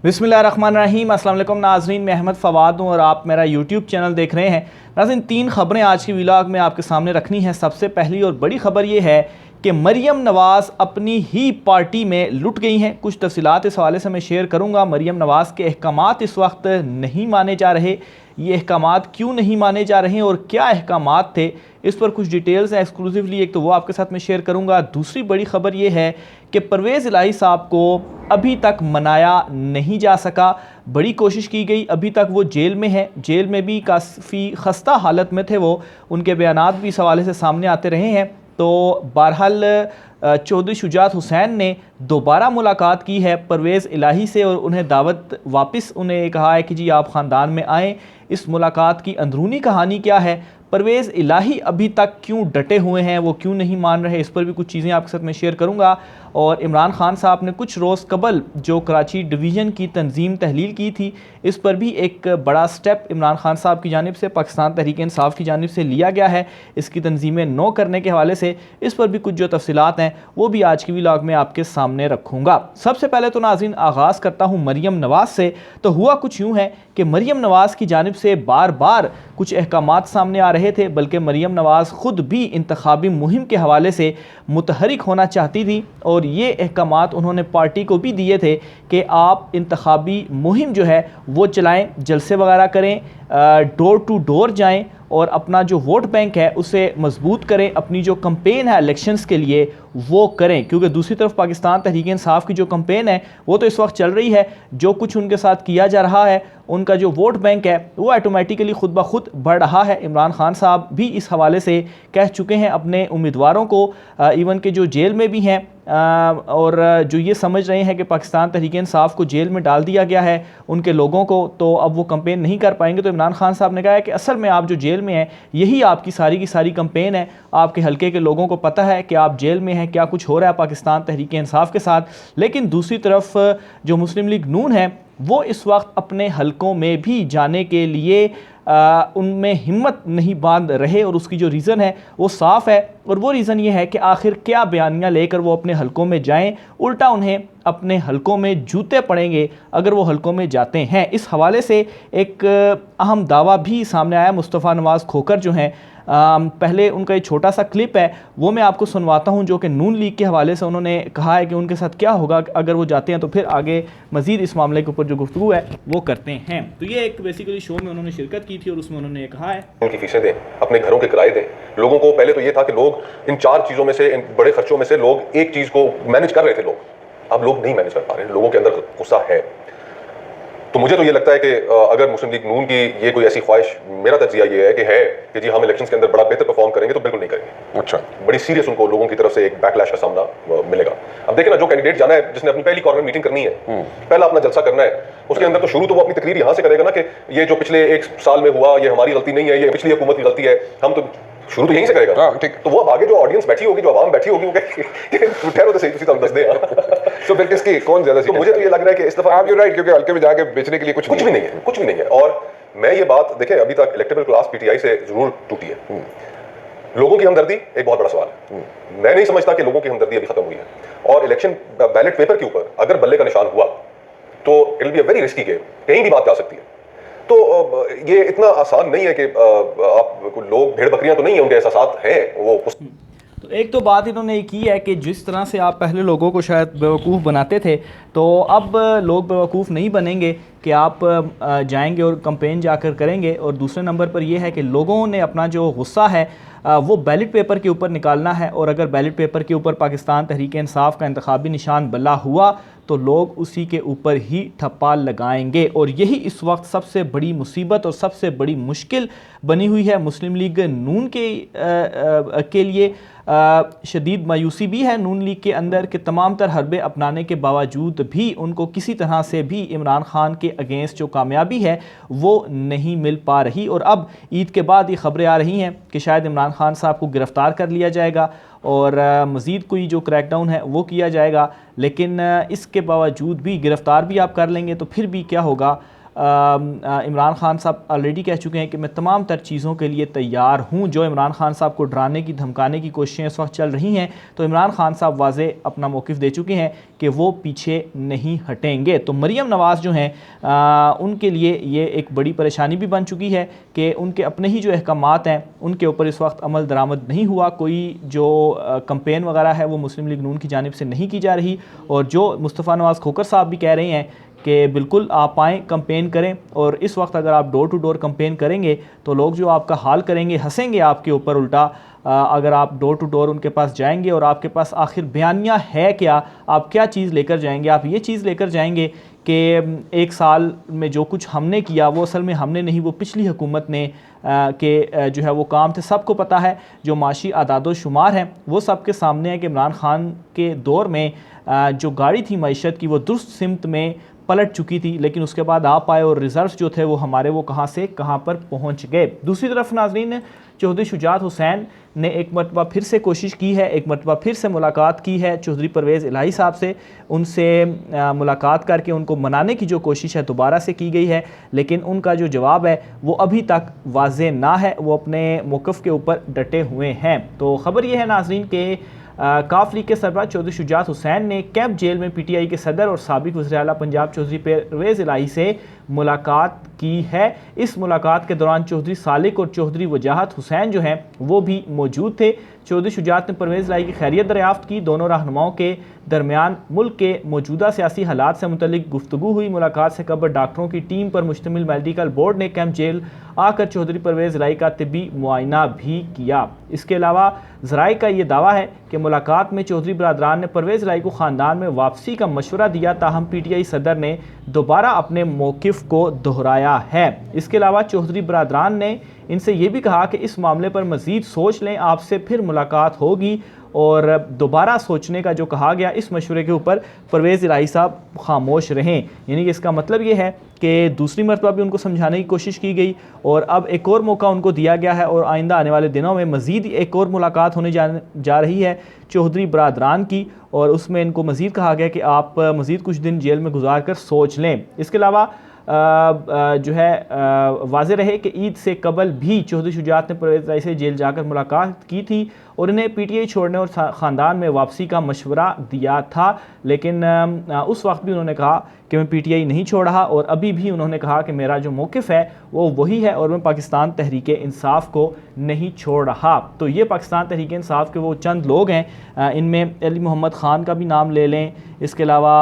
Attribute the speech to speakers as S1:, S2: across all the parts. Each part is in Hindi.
S1: बिस्मिल्लाहिर्रहमानिर्रहीम। अस्सलाम वालेकुम नाज़रीन, मैं अहमद फ़वाद हूँ और आप मेरा यूट्यूब चैनल देख रहे हैं। नाज़रीन, 3 ख़बरें आज की व्लॉग में आपके सामने रखनी है। सबसे पहली और बड़ी ख़बर ये है कि मरियम नवाज़ अपनी ही पार्टी में लुट गई हैं। कुछ तफ़सीलात इस हवाले से मैं शेयर करूँगा। मरियम नवाज़ के अहकामात इस वक्त नहीं माने जा रहे, ये अहकामात क्यों नहीं माने जा रहे हैं और क्या अहकामात थे, इस पर कुछ डिटेल्स हैं एक्सक्लूसिवली, एक तो वो आपके साथ मैं शेयर करूंगा। दूसरी बड़ी ख़बर ये है कि परवेज़ इलाही साहब को अभी तक मनाया नहीं जा सका। बड़ी कोशिश की गई, अभी तक वो जेल में है, जेल में भी काफ़ी खस्ता हालत में थे वो, उनके बयानात भी इस हवाले से सामने आते रहे हैं। तो बहरहाल चौधरी शुजात हुसैन ने दोबारा मुलाकात की है परवेज़ इलाही से और उन्हें दावत वापस उन्हें कहा है कि जी आप ख़ानदान में आएँ। इस मुलाकात की अंदरूनी कहानी क्या है, परवेज़ इलाही अभी तक क्यों डटे हुए हैं, वो क्यों नहीं मान रहे, इस पर भी कुछ चीज़ें आपके साथ मैं शेयर करूंगा। और इमरान खान साहब ने कुछ रोज़ कबल जो कराची डिवीज़न की तंजीम तहलील की थी, इस पर भी एक बड़ा स्टेप इमरान खान साहब की जानिब से, पाकिस्तान तहरीक इंसाफ की जानिब से लिया गया है। इसकी तंजीमें नो करने के हवाले से इस पर भी कुछ जो तफसीलात हैं वो भी आज की व्लॉग में आपके सामने रखूँगा। सबसे पहले तो नाज़रीन आगाज़ करता हूँ मरियम नवाज़ से। तो हुआ कुछ यूँ है कि मरियम नवाज़ की जानिब से बार बार कुछ अहकामात सामने आ रहे थे, बल्कि मरियम नवाज़ ख़ुद भी इंतखाबी मुहिम के हवाले से मुतहरिक होना चाहती थी और ये अहकामात उन्होंने पार्टी को भी दिए थे कि आप इंतखाबी मुहिम जो है वो चलाएं, जलसे वगैरह करें, डोर टू डोर जाएं और अपना जो वोट बैंक है उसे मजबूत करें, अपनी जो कंपेन है इलेक्शंस के लिए वो करें। क्योंकि दूसरी तरफ पाकिस्तान तहरीक इंसाफ की जो कंपेन है वो तो इस वक्त चल रही है, जो कुछ उनके साथ किया जा रहा है, उनका जो वोट बैंक है वो ऑटोमेटिकली खुद ब खुद बढ़ रहा है। इमरान खान साहब भी इस हवाले से कह चुके हैं अपने उम्मीदवारों को, इवन के जो जेल में भी हैं और जो ये समझ रहे हैं कि पाकिस्तान तहरीक इंसाफ को जेल में डाल दिया गया है उनके लोगों को, तो अब वो कंपेन नहीं कर पाएंगे। तो इमरान खान साहब ने कहा है कि असल में आप जो जेल में हैं यही आपकी सारी की सारी कंपेन है, आपके हल्के के लोगों को पता है कि आप जेल में हैं, क्या कुछ हो रहा है पाकिस्तान तहरीक इंसाफ के साथ। लेकिन दूसरी तरफ जो मुस्लिम लीग नून है वो इस वक्त अपने हलकों में भी जाने के लिए उनमें हिम्मत नहीं बांध रहे और उसकी जो रीज़न है वो साफ़ है और वो रीज़न ये है कि आखिर क्या बयानियाँ लेकर वो अपने हलकों में जाएं, उल्टा उन्हें अपने हलकों में जूते पड़ेंगे अगर वो हलकों में जाते हैं। इस हवाले से एक अहम दावा भी सामने आया। मुस्तफ़ा नवाज़ खोखर जो हैं, पहले उनका एक छोटा सा क्लिप है वो मैं आपको सुनवाता हूं, जो कि नून लीग के हवाले से उन्होंने कहा है कि उनके साथ क्या होगा अगर वो जाते हैं, तो फिर आगे मज़ीद इस मामले के ऊपर जो गुफ्तगू है वो करते हैं। तो ये एक बेसिकली शो में उन्होंने शिरकत की थी और उसमें उन्होंने कहा है
S2: उनकी फीसें दें, अपने घरों के किराए दें लोगों को। पहले तो ये था कि लोग इन 4 चीज़ों में से, इन बड़े खर्चों में से लोग एक चीज़ को मैनेज कर रहे थे, लोग अब लोग नहीं मैनेज कर पा रहे, लोगों के अंदर गुस्सा है। तो मुझे तो ये लगता है कि अगर मुस्लिम लीग नून की ये कोई ऐसी ख्वाहिश, मेरा तज्जिया ये है कि जी हम इलेक्शंस के अंदर बड़ा बेहतर परफॉर्म करेंगे, तो बिल्कुल नहीं करेंगे। अच्छा, बड़ी सीरियस उनको लोगों की तरफ से एक बैकलैश का सामना मिलेगा। अब देखिए ना, जो कैंडिडेट जाना है, जिसने अपनी पहली कॉर्नर मीटिंग करनी है, पहला अपना जलसा करना है, उसके अंदर तो शुरू तो वो अपनी तकरीर यहाँ से करेगा ना कि ये जो पिछले 1 साल में हुआ ये हमारी गलती नहीं है, ये पिछली हुकूमत की गलती है, हम तो शुरू तो यहीं से करेगा। ठीक, तो वो अब आगे जो ऑडियंस बैठी होगी, जो आवाम बैठी होगी, वो ठहरो तो सही, तुसी तो दस दे।
S3: सो फिर किसकी कौन ज्यादा?
S2: तो मुझे तो ये लग रहा है कि इस दफा
S3: आप यू राइट, क्योंकि हल्के में जाके बेचने के लिए कुछ
S2: भी नहीं है, कुछ भी नहीं है। और मैं ये बात देखें, अभी तक इलेक्टेबल क्लास पीटीआई से जरूर टूटी है। लोगों की हमदर्दी एक बहुत बड़ा सवाल है। मैं नहीं समझता कि लोगों की हमदर्दी अभी खत्म हुई है और इलेक्शन बैलेट पेपर के ऊपर अगर बल्ले का निशान हुआ तो it will be a very risky game, कहीं भी बात जा सकती है। तो ये इतना आसान नहीं है कि आप लोग भेड़ बकरियां तो नहीं है, उनके एहसास हैं वो।
S1: तो एक तो बात इन्होंने की है कि जिस तरह से आप पहले लोगों को शायद बेवकूफ़ बनाते थे, तो अब लोग बेवकूफ़ नहीं बनेंगे कि आप जाएंगे और कंपेन जाकर करेंगे। और दूसरे नंबर पर यह है कि लोगों ने अपना जो गुस्सा है वो बैलेट पेपर के ऊपर निकालना है और अगर बैलेट पेपर के ऊपर पाकिस्तान तहरीक इंसाफ का इंतखाबी निशान बल्ला हुआ तो लोग उसी के ऊपर ही ठप्पा लगाएंगे। और यही इस वक्त सबसे बड़ी मुसीबत और सबसे बड़ी मुश्किल बनी हुई है मुस्लिम लीग नून के लिए। शदीद मायूसी भी है नून लीग के अंदर कि तमाम तर हरबे अपनाने के बावजूद भी उनको किसी तरह से भी इमरान खान के अगेंस्ट जो कामयाबी है वो नहीं मिल पा रही। और अब ईद के बाद ये खबरें आ रही हैं कि शायद इमरान खान साहब को गिरफ़्तार कर लिया जाएगा और मज़ीद कोई जो क्रैकडाउन है वो किया जाएगा। लेकिन इसके बावजूद भी गिरफ़्तार भी आप कर लेंगे तो फिर भी क्या होगा, इमरान खान साहब ऑलरेडी कह चुके हैं कि मैं तमाम तर चीज़ों के लिए तैयार हूँ। जो इमरान खान साहब को डराने की धमकाने की कोशिशें इस वक्त चल रही हैं, तो इमरान खान साहब वाज़े अपना मौक़िफ़ दे चुके हैं कि वो पीछे नहीं हटेंगे। तो मरियम नवाज़ जो हैं उनके लिए ये एक बड़ी परेशानी भी बन चुकी है कि उनके अपने ही जो अहकामात हैं उनके ऊपर इस वक्त अमल दरामद नहीं हुआ। कोई जो कंपेन वगैरह है वो मुस्लिम लीग नून की जानिब से नहीं की जा रही, और जो मुस्तफ़ा नवाज़ खोखर साहब भी कह रहे हैं कि बिल्कुल आप आएँ, कंपेन करें। और इस वक्त अगर आप डोर टू डोर कंपेन करेंगे तो लोग जो आपका हाल करेंगे, हंसेंगे आपके ऊपर उल्टा। अगर आप डोर टू डोर उनके पास जाएंगे और आपके पास आखिर बयानिया है क्या, आप क्या चीज़ लेकर जाएंगे? आप ये चीज़ लेकर जाएंगे कि 1 साल में जो कुछ हमने किया वो असल में हमने नहीं, वो पिछली हुकूमत ने के जो है वो काम थे। सबको पता है जो माशी आदादो शुमार हैं वो सबके सामने है कि इमरान खान के दौर में जो गाड़ी थी मईशत की वो दुरुस्त सिमत में पलट चुकी थी, लेकिन उसके बाद आप आए और रिजर्व जो थे वो हमारे वो कहाँ से कहाँ पर पहुँच गए। दूसरी तरफ नाजरीन, चौधरी शुजात हुसैन ने एक मरतबा फिर से कोशिश की है, एक मरतबा फिर से मुलाकात की है चौधरी परवेज़ इलाही साहब से। उनसे मुलाकात करके उनको मनाने की जो कोशिश है दोबारा से की गई है, लेकिन उनका जो जवाब है वो अभी तक वाज़े ना है, वो अपने मौक़िफ़ के ऊपर डटे हुए हैं। तो ख़बर ये है नाजरीन के काफ लीग के सरबराह चौधरी शुजात हुसैन ने कैंप जेल में PTI के सदर और साबिक़ वज़ीर आला पंजाब चौधरी परवेज़ इलाही से मुलाकात की है। इस मुलाकात के दौरान चौधरी सालिक और चौधरी वजाहत हुसैन जो हैं वो भी मौजूद थे। चौधरी शुजात ने परवेज़ इलाही की खैरियत दरियाफ़्त की। दोनों रहनुमाओं के दरमियान मुल्क के मौजूदा सियासी हालात से मुतल्लिक गुफ्तगू हुई। मुलाकात से कबल डॉक्टरों की टीम पर मुश्तमिल मेडिकल बोर्ड ने कैंप जेल आकर चौधरी परवेज़ इलाही का तिब्बी मुआयना भी किया। इसके अलावा ज़राए का ये दावा है कि मुलाकात में चौधरी बरदरान ने परवेज़ इलाही को ख़ानदान में वापसी का मशवरा दिया, ताहम PTI सदर ने दोबारा अपने मौक़िफ़ को दोहराया है। इसके अलावा चौधरी बरदरान ने इनसे ये भी कहा कि इस मामले पर मज़ीद सोच लें, आपसे फिर मुलाकात होगी। और दोबारा सोचने का जो कहा गया, इस मशवरे के ऊपर परवेज़ इलाही साहब खामोश रहें। यानी कि इसका मतलब ये है कि दूसरी मरतबा भी उनको समझाने की कोशिश की गई और अब एक और मौका उनको दिया गया है, और आइंदा आने वाले दिनों में मज़ीद एक और मुलाकात होने जा रही है चौधरी बरदरान की, और उसमें इनको मज़ीद कहा गया कि आप मज़ीद कुछ दिन जेल में गुजार कर सोच लें। इसके अलावा जो है वाज़े रहे कि ईद से कबल भी चौधरी शुजात ने परवेज़ इलाही से जेल जाकर मुलाकात की थी और इन्हें PTI छोड़ने और ख़ानदान में वापसी का मशवरा दिया था, लेकिन उस वक्त भी उन्होंने कहा कि मैं PTI नहीं छोड़ रहा, और अभी भी उन्होंने कहा कि मेरा जो मौक़िफ़ है वो वही है और मैं पाकिस्तान तहरीक इंसाफ को नहीं छोड़ रहा। तो ये पाकिस्तान तहरीक इंसाफ के वो चंद लोग हैं, इनमें अली मोहम्मद ख़ान का भी नाम ले लें, इसके अलावा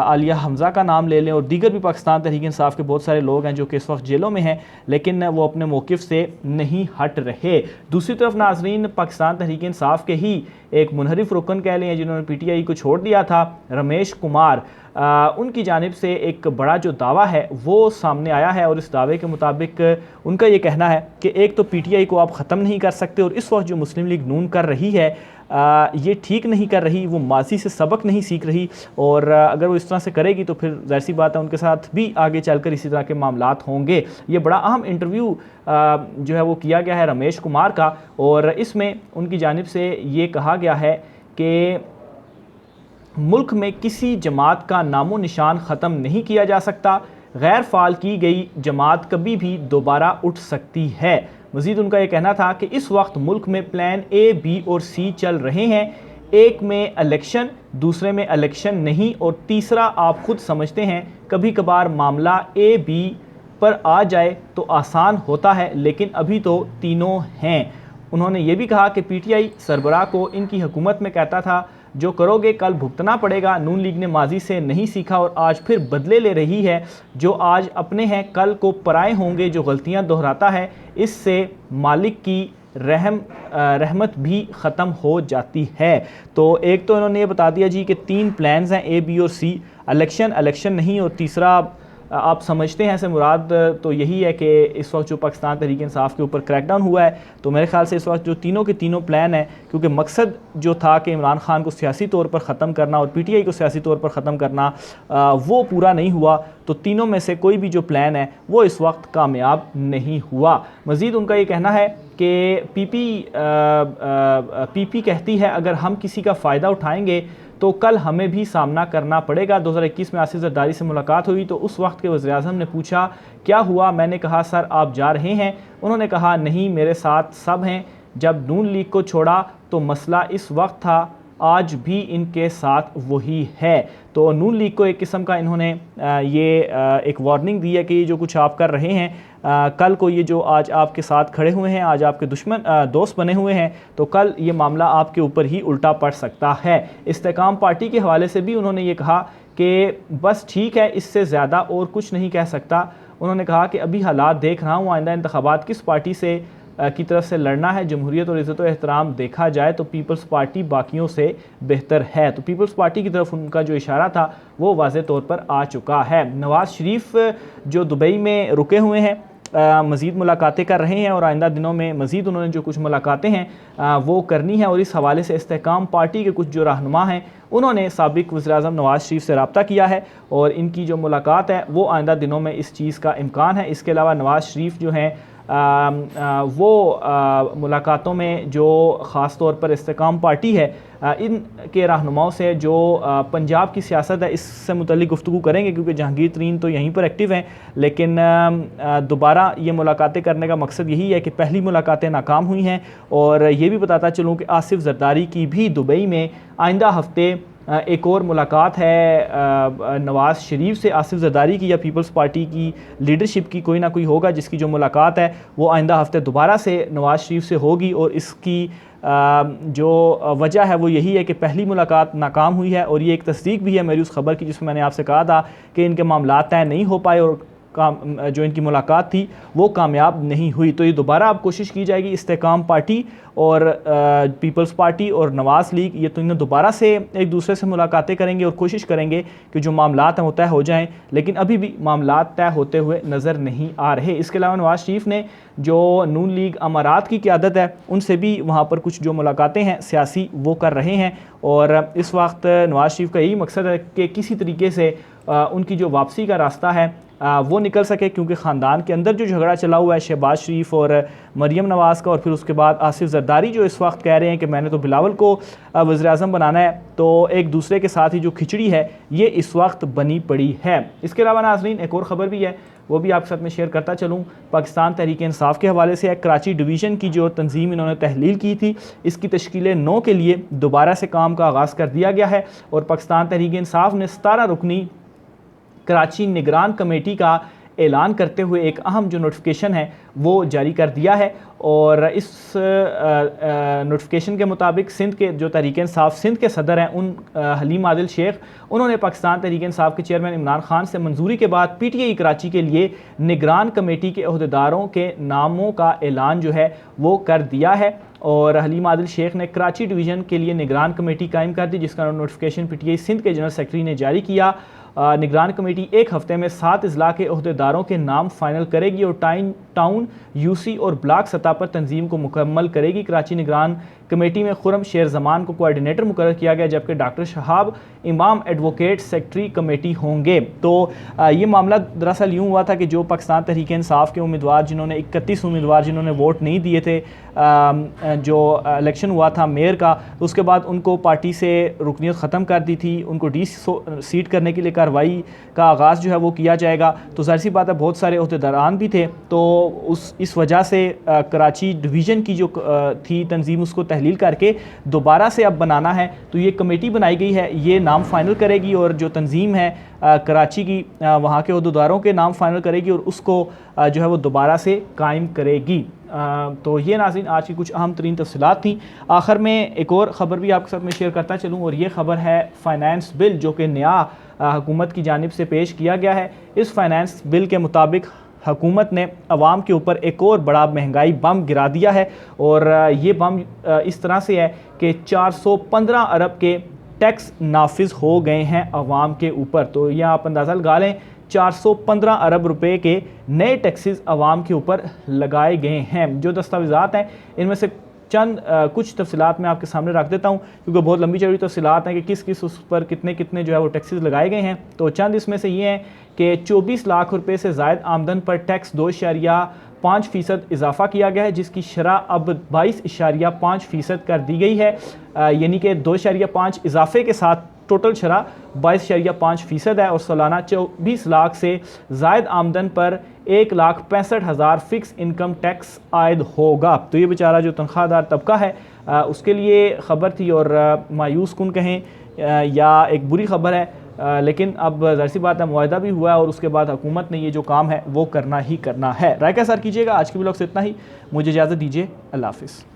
S1: आलिया हमज़ा का नाम ले लें, और दीगर भी पाकिस्तान तहरीक इंसाफ के बहुत सारे लोग हैं जो कि इस वक्त जेलों में हैं, लेकिन वो अपने मौक़िफ़ से नहीं हट रहे। दूसरी तरफ नाजरीन, पाकिस्तान तहरीक इंसाफ के ही एक मुनहरिफ रुकन कह लें जिन्होंने PTI को छोड़ दिया था, रमेश कुमार, उनकी जानिब से एक बड़ा जो दावा है वो सामने आया है, और इस दावे के मुताबिक उनका ये कहना है कि एक तो PTI को आप ख़त्म नहीं कर सकते, और इस वक्त जो मुस्लिम लीग नून कर रही है ये ठीक नहीं कर रही, वो माजी से सबक नहीं सीख रही, और अगर वो इस तरह से करेगी तो फिर ज़ाहिर सी बात है उनके साथ भी आगे चलकर इसी तरह के मामलात होंगे। ये बड़ा अहम इंटरव्यू जो है वो किया गया है रमेश कुमार का, और इसमें उनकी जानिब से ये कहा गया है कि मुल्क में किसी जमात का नामो निशान ख़त्म नहीं किया जा सकता, गैर फ़ाल की गई जमात कभी भी दोबारा उठ सकती है। मज़ीद उनका ये कहना था कि इस वक्त मुल्क में प्लान A, B और C चल रहे हैं, एक में इलेक्शन, दूसरे में इलेक्शन नहीं, और तीसरा आप खुद समझते हैं कभी कभार मामला A, B पर आ जाए तो आसान होता है, लेकिन अभी तो तीनों हैं। उन्होंने ये भी कहा कि PTI सरबराह को इनकी हुकूमत में कहता था जो करोगे कल भुगतना पड़ेगा। नून लीग ने माजी से नहीं सीखा और आज फिर बदले ले रही है, जो आज अपने हैं कल को पराए होंगे, जो गलतियां दोहराता है इससे मालिक की रहमत भी ख़त्म हो जाती है। तो एक तो इन्होंने ये बता दिया जी कि 3 प्लान्स हैं A, B और C, इलेक्शन नहीं, और तीसरा आप समझते हैं से मुराद तो यही है कि इस वक्त जो पाकिस्तान तहरीक इंसाफ के ऊपर क्रैकडाउन हुआ है, तो मेरे ख्याल से इस वक्त जो तीनों के तीनों प्लान है, क्योंकि मकसद जो था कि इमरान खान को सियासी तौर पर ख़त्म करना और PTI को सियासी तौर पर ख़त्म करना, वो पूरा नहीं हुआ। तो तीनों में से कोई भी जो प्लान है वो इस वक्त कामयाब नहीं हुआ। मज़ीद उनका ये कहना है कि PP कहती है अगर हम किसी का फ़ायदा उठाएंगे तो कल हमें भी सामना करना पड़ेगा। 2021 में आसिफ जरदारी से मुलाकात हुई तो उस वक्त के वज़ीर-ए-आज़म ने पूछा क्या हुआ, मैंने कहा सर आप जा रहे हैं, उन्होंने कहा नहीं मेरे साथ सब हैं। जब नून लीग को छोड़ा तो मसला इस वक्त था, आज भी इनके साथ वही है। तो नून लीग को एक किस्म का इन्होंने एक वार्निंग दी है कि ये जो कुछ आप कर रहे हैं, कल को ये जो आज आपके साथ खड़े हुए हैं, आज आपके दोस्त बने हुए हैं, तो कल ये मामला आपके ऊपर ही उल्टा पड़ सकता है। इस्तेकाम पार्टी के हवाले से भी उन्होंने ये कहा कि बस ठीक है, इससे ज़्यादा और कुछ नहीं कह सकता। उन्होंने कहा कि अभी हालात देख रहा हूँ, आइंदा इंतखाबात किस पार्टी से की तरफ से लड़ना है, जमहूरियत और इज़्ज़त और एहतराम देखा जाए तो पीपल्स पार्टी बाकियों से बेहतर है। तो पीपल्स पार्टी की तरफ उनका जो इशारा था वो वाज़े तौर पर आ चुका है। नवाज़ शरीफ जो दुबई में रुके हुए हैं, मज़ीद मुलाकातें कर रहे हैं और आइंदा दिनों में मज़ीद उन्होंने जो कुछ मुलाकातें हैं वो करनी है। और इस हवाले से इस्तेकाम पार्टी के कुछ जो रहनुमा हैं उन्होंने साबिक़ वज़ीर-ए-आज़म नवाज़ शरीफ से रब्ता किया है और इनकी जो मुलाकात है वो आइंदा दिनों में इस चीज़ का इम्कान है। इसके अलावा नवाज़ शरीफ जो हैं वो मुलाकातों में जो ख़ास तौर पर इस्तेकाम पार्टी है इनके रहनुमाओं से जो पंजाब की सियासत है इससे मुतल्लिक़ गुफ्तगू करेंगे, क्योंकि जहांगीर तरीन तो यहीं पर एक्टिव हैं। लेकिन दोबारा ये मुलाकातें करने का मकसद यही है कि पहली मुलाकातें नाकाम हुई हैं। और ये भी बताता चलूँ कि आसिफ जरदारी की भी दुबई में आइंदा हफ्ते एक और मुलाकात है नवाज़ शरीफ से, आसिफ जरदारी की या पीपल्स पार्टी की लीडरशिप की कोई ना कोई होगा जिसकी जो मुलाकात है वो आइंदा हफ्ते दोबारा से नवाज़ शरीफ से होगी। और इसकी जो वजह है वो यही है कि पहली मुलाकात नाकाम हुई है और ये एक तस्दीक भी है मेरी उस खबर की जिसमें मैंने आपसे कहा था कि इनके मामलात तय नहीं हो पाए और जो इनकी मुलाकात थी वो कामयाब नहीं हुई। तो ये दोबारा अब कोशिश की जाएगी, इस्तेकाम पार्टी और पीपल्स पार्टी और नवाज़ लीग ये तीनों दोबारा से एक दूसरे से मुलाकातें करेंगे और कोशिश करेंगे कि जो मामलात हैं वो तय हो जाएं। लेकिन अभी भी मामलात तय होते हुए नज़र नहीं आ रहे। इसके अलावा नवाज़ शरीफ ने जो नून लीग अमारात की क़यादत है उनसे भी वहाँ पर कुछ जो मुलाकातें हैं सियासी वो कर रहे हैं। और इस वक्त नवाज़ शरीफ का यही मकसद है कि किसी तरीके से उनकी जो वापसी का रास्ता है वो निकल सके, क्योंकि ख़ानदान के अंदर जो झगड़ा चला हुआ है शहबाज शरीफ और मरियम नवाज़ का, और फिर उसके बाद आसिफ जरदारी जो इस वक्त कह रहे हैं कि मैंने तो बिलावल को वज़ीर-ए-आज़म बनाना है, तो एक दूसरे के साथ ही जो खिचड़ी है ये इस वक्त बनी पड़ी है। इसके अलावा नाज़रीन एक और ख़बर भी है, वो भी आपके साथ में शेयर करता चलूँ। पाकिस्तान तहरीक इंसाफ के हवाले से कराची डिवीज़न की जो तंजीम इन्होंने तहलील की थी इसकी तश्कील 9 के लिए दोबारा से काम का आगाज़ कर दिया गया है। और पाकिस्तान तहरीक इंसाफ ने 17 रुकनी कराची निगरान कमेटी का ऐलान करते हुए एक अहम जो नोटिफिकेशन है वो जारी कर दिया है। और इस नोटिफिकेशन के मुताबिक सिंध के जो तहरीक इंसाफ सिंध के सदर हैं उन हलीम आदिल शेख, उन्होंने पाकिस्तान तहरीक इंसाफ के चेयरमैन इमरान खान से मंजूरी के बाद PTI कराची के लिए निगरान कमेटी के अहदेदारों के नामों का ऐलान जो है वो कर दिया है। और हलीम आदिल शेख ने कराची डिवीज़न के लिए निगरान कमेटी कायम कर दी जिसका नोटिफिकेशन PTI सिंध के जनरल सेक्रेटरी ने जारी किया। निगरान कमेटी एक हफ्ते में 7 अजला के अहदेदारों के नाम फाइनल करेगी और टाउन UC और ब्लॉक सतह पर तंजीम को मुकम्मल करेगी। कराची निगरान कमेटी में खुरम शेर जमान को कोऑर्डिनेटर मुकर्रर किया गया, जबकि डॉक्टर शहाब इमाम एडवोकेट सेक्रेटरी कमेटी होंगे। तो ये मामला दरअसल यूँ हुआ था कि जो पाकिस्तान तहरीक इंसाफ के उम्मीदवार जिन्होंने 31 उम्मीदवार जिन्होंने वोट नहीं दिए थे जो इलेक्शन हुआ था मेयर का, उसके बाद उनको पार्टी से रुकनीत ख़त्म कर दी थी, उनको सीट करने के लिए कार्रवाई का आगाज़ जो है वो किया जाएगा। तो ज़ाहिर सी बात है बहुत सारे अहदेदारान भी थे, तो इस वजह से कराची डिवीज़न की जो थी तंजीम उसको तहलील करके दोबारा से अब बनाना है। तो ये कमेटी बनाई गई है, ये नाम फाइनल करेगी और जो तंजीम है कराची की वहाँ के अहदेदारों के नाम फाइनल करेगी और उसको जो है वो दोबारा से कायम करेगी। तो ये नाज़रीन आज की कुछ अहम तरीन तफसीलात थी। आखिर में एक और ख़बर भी आपके साथ में शेयर करता चलूँ और ये ख़बर है फाइनेंस बिल जो कि नया हुकूमत की जानिब से पेश किया गया है। इस फाइनेंस बिल के मुताबिक हुकूमत ने अवाम के ऊपर एक और बड़ा महंगाई बम गिरा दिया है और ये बम इस तरह से है कि 415 अरब के टैक्स नाफिज हो गए हैं अवाम के ऊपर। तो यह आप अंदाज़ा लगा लें 415 अरब रुपए के नए टैक्सेस अवाम के ऊपर लगाए गए हैं। जो दस्तावेज़ात हैं इनमें से चंद कुछ तफसीलात मैं आपके सामने रख देता हूं क्योंकि बहुत लंबी चौड़ी तफसीलात हैं कि किस किस उस पर कितने कितने जो है वो टैक्सेस लगाए गए हैं। तो चंद इसमें से ये हैं कि 24 लाख रुपए से ज़ायद आमदन पर टैक्स 2.5% इजाफा किया गया है, जिसकी शरह अब 22.5% कर दी गई है। यानी कि 2.5 इजाफे के साथ टोटल शरह 22.5% है और सालाना 24 लाख से ज़ायद आमदन पर 1,65,000 फ़िक्स इनकम टैक्स आयद होगा। तो ये बेचारा जो तनख्वाहदार तबका है उसके लिए ख़बर थी और मायूस कुन कहें या एक बुरी ख़बर है, लेकिन अब ज़ाहिर सी बात है मुआहदा भी हुआ है और उसके बाद हुकूमत ने ये जो काम है वो करना ही करना है। राय का असर कीजिएगा। आज के व्लॉग से इतना ही, मुझे इजाज़त दीजिए। अल्लाह हाफ़िज़।